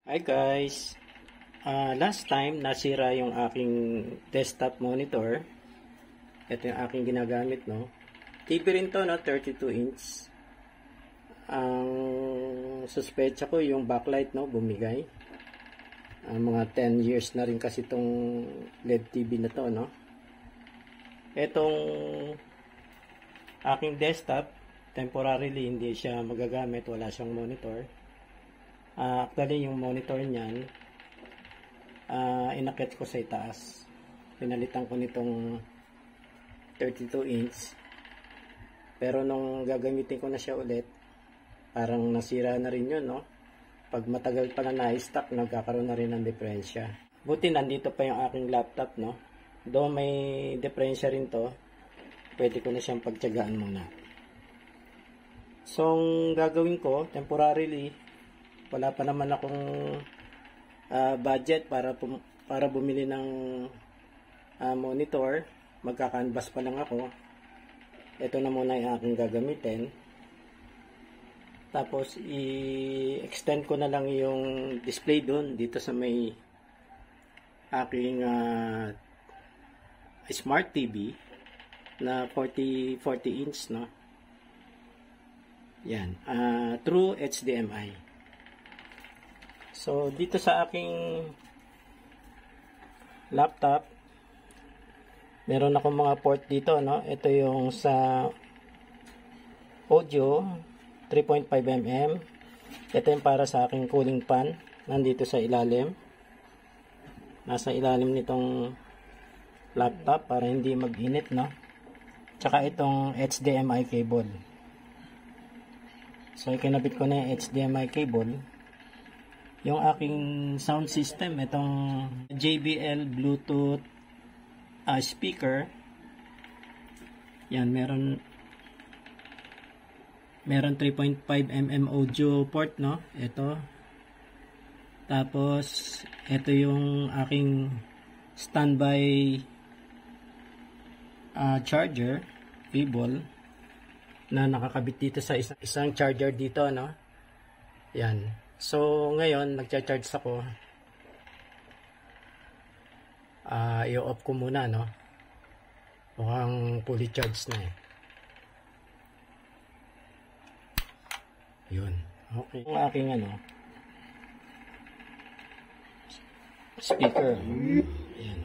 Hi guys! Last time nasira yung aking desktop monitor. Ito yung aking ginagamit, no? TV rin to, no? 32 inch. Ang suspecha ko yung backlight, no? Bumigay. Mga 10 years na rin kasi itong LED TV na to, no? Itong aking desktop, temporarily hindi siya magagamit. Wala siyang monitor. Actually, yung monitor niyan, inakit ko sa itaas. Pinalitan ko nitong 32 inch. Pero nung gagamitin ko na siya ulit, parang nasira na rin yun, no? Pag matagal pa na na-stock, nagkakaroon na rin ng diferensya. Buti nandito pa yung aking laptop, no? Though may diferensya rin to, pwede ko na siyang pagtiyagaan muna. So, ang gagawin ko, temporarily, wala pa naman akong budget para bumili ng monitor. Magka-canvas pa lang ako. Ito na muna yung aking gagamitin. Tapos i-extend ko na lang yung display doon dito sa may aking smart TV na 40 inch, no? Yan, through HDMI. So, dito sa aking laptop, meron akong mga port dito, no? Ito yung sa audio, 3.5mm. Ito yung para sa aking cooling fan, nandito sa ilalim. Nasa ilalim nitong laptop para hindi mag-init, no? Tsaka itong HDMI cable. So, ikinabit ko na yung HDMI cable. Yung aking sound system, itong JBL Bluetooth speaker. Yan, meron 3.5mm audio port, no? Ito. Tapos, ito yung aking standby charger, cable, na nakakabit dito sa isang charger dito, no? Yan. So, ngayon, nagcha-charge ako. I-off ko muna, no? Mukhang fully charged na eh. Yun. Okay. Yung aking, speaker. Ayan.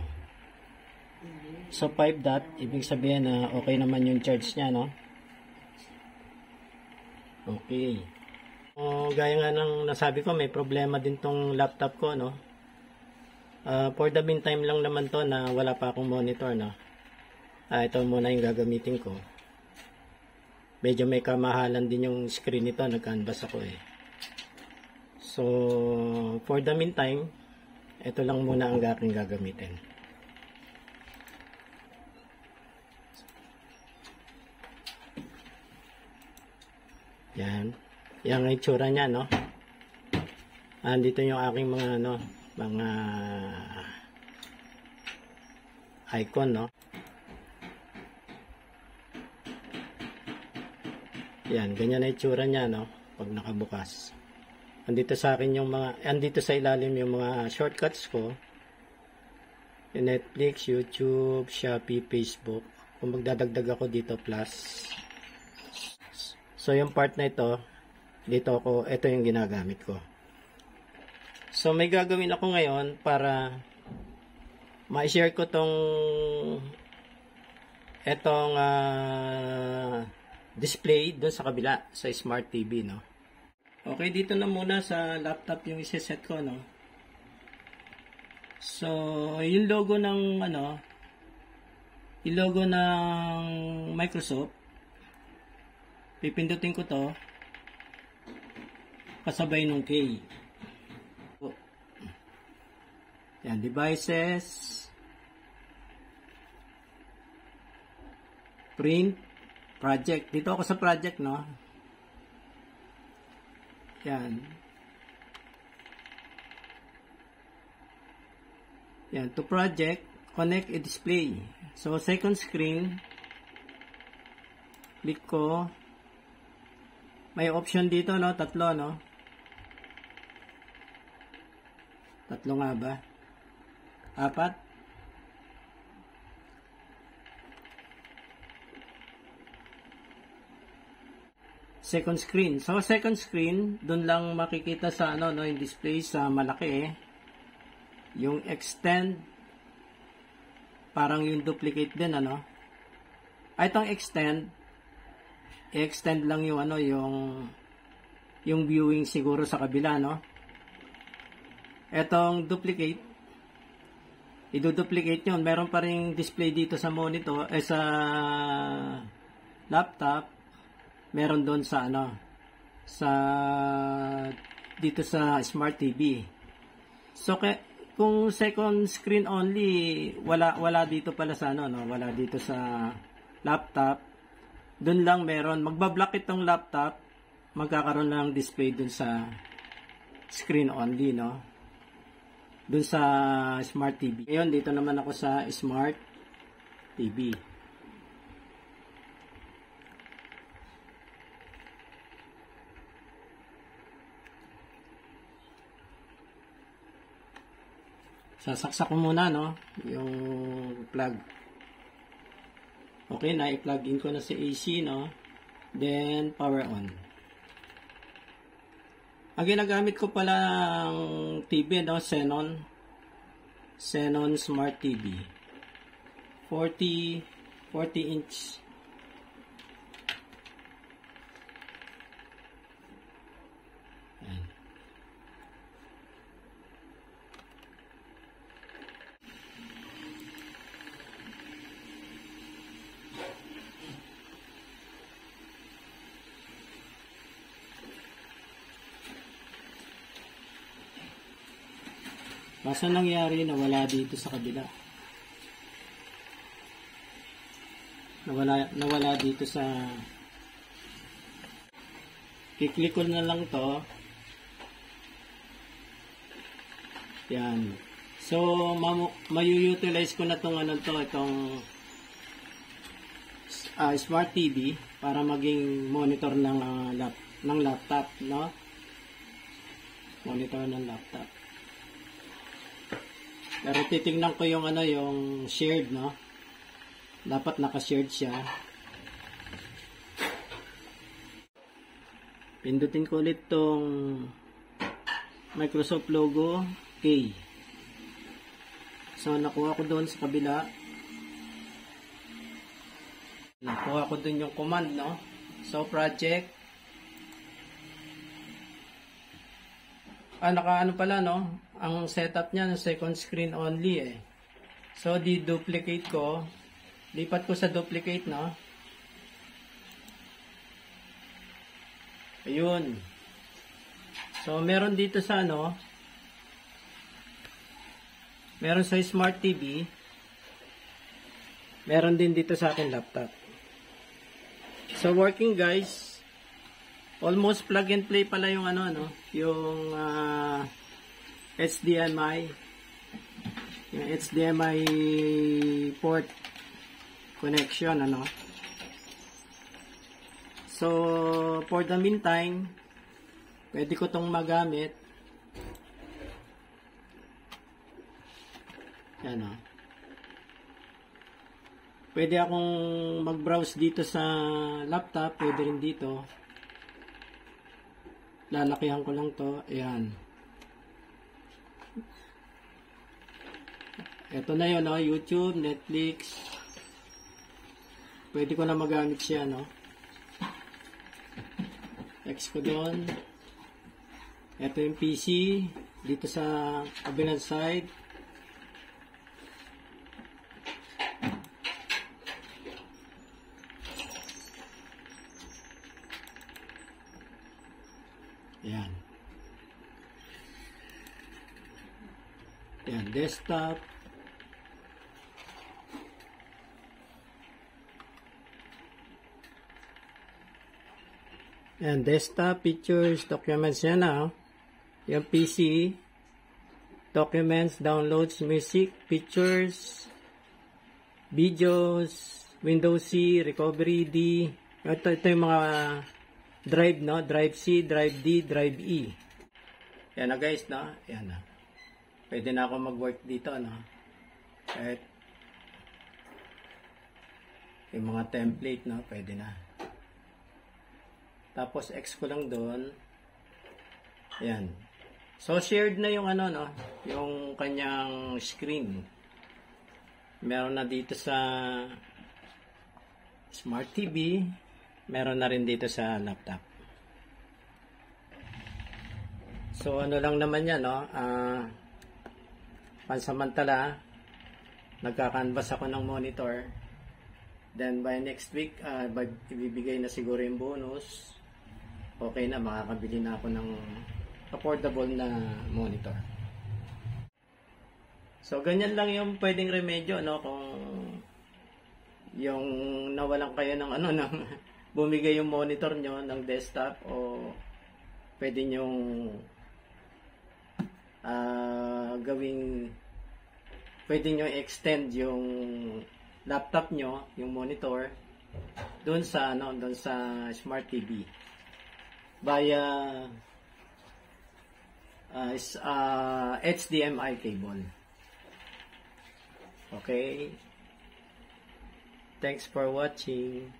So, 5 dot, ibig sabihin na okay naman yung charge niya, no? Okay. Gaya nga ng nasabi ko, may problema din tong laptop ko, no? For the meantime lang naman to na wala pa akong monitor, no? Ito muna yung gagamitin ko. Medyo may kamahalan din yung screen nito, nag-canvas ako eh. So, for the meantime, ito lang muna ang aking gagamitin. Yan. Yan ang itsura niya, no? Andito yung aking mga, mga icon, no? Yan, ganyan ang itsura niya, no? Pag nakabukas. Andito sa akin yung andito sa ilalim yung mga shortcuts ko. Yung Netflix, YouTube, Shopee, Facebook. Kung magdadagdag ako dito, plus. So, yung part na ito, ito yung ginagamit ko. So, may gagawin ako ngayon para ma-share ko etong display doon sa kabila, sa smart TV, no? Okay, dito na muna sa laptop yung iseset ko, no? So, yung logo ng, yung logo ng Microsoft, pipindutin ko to kasabay nung K. Yan, devices, print, project. Dito ako sa project, no? Yan. Yan, to project, connect a display. So, second screen, click ko. May option dito, no? Tatlo, no? Yan, devices, print, project. Dito ako sa project, no? Yan, to project, connect a display. So, second screen, click ko. May option dito, no? Tatlo, no? May option dito, no? Tatlo, no? Yan, Tatlo nga ba? Apat? Second screen. So, second screen, dun lang makikita sa ano, no, yung display sa malaki eh. Yung extend, parang yung duplicate din, ano. Ay, itong extend, i-extend lang yung ano, yung viewing siguro sa kabila, no. Etong duplicate, i-duplicate yun. Meron pa ring display dito sa monitor, sa laptop. Meron doon sa ano, dito sa Smart TV. So, kung second screen only, wala dito pala sa ano, no? Wala dito sa laptop. Doon lang meron. Magbablock itong laptop, magkakaroon lang display doon sa screen only, no? Doon sa Smart TV. Ngayon, dito naman ako sa Smart TV. Sasaksak ko muna, no, yung plug. Okay na, i-plug in ko na si AC, no. Then, power on. Ang ginagamit ko pala ang TV, no, Xenon Smart TV. 40 inch. Ayan. Basta nangyari na wala dito sa kabila. Nawala dito sa, kiklik ko na lang to. Yan. So, mayu-utilize ko na itong Smart TV para maging monitor ng laptop, no? Monitor ng laptop. Pero titingnan ko yung yung shared, no? Dapat naka-shared siya. Pindutin ko ulit tong Microsoft logo K. So, nakuha ko doon sa kabila. Nakuha ko doon yung command, no? So, project. Naka pala, no? Ang setup niya, second screen only, eh. So, di-duplicate ko. Lipat ko sa duplicate, no? Ayun. So, meron dito sa, meron sa Smart TV. Meron din dito sa akin laptop. So, working, guys. Almost plug and play pala yung yung HDMI. Yung HDMI port connection, So, for the meantime, pwede ko tong magamit. Yan, Pwede akong mag-browse dito sa laptop, pwede rin dito. Lalakihan ko lang to. Ayan. Ito na yun, YouTube, Netflix. Pwede ko na magamit siya, X ko doon. Ito yung PC. Dito sa kabilang side. Ayan. Ayan, desktop. Ayan, desktop, pictures, documents yan Yung PC, documents, downloads, music, pictures, videos, Windows C, recovery D. Ito yung mga drive, Drive C, Drive D, Drive E. Yan guys, Yan pwede na ako mag-work dito, ano. Kahit yung mga template, no, pwede na. Tapos X ko lang doon. Ayan. So shared na yung ano, no, yung kanyang screen. Meron na dito sa Smart TV, meron na rin dito sa laptop. So ano lang naman yan, no, pansamantala, nagka-canvas ako ng monitor. Then by next week, ibibigay na siguro yung bonus. Okay na, makakabili na ako ng affordable na monitor. So ganyan lang yung pwedeng remedyo, no, kung yung nawalan kayo ng ano ng bumigay yung monitor nyo ng desktop, o pwede nyong pwede nyo extend yung laptop nyo, yung monitor doon sa Smart TV via HDMI cable. Okay, thanks for watching.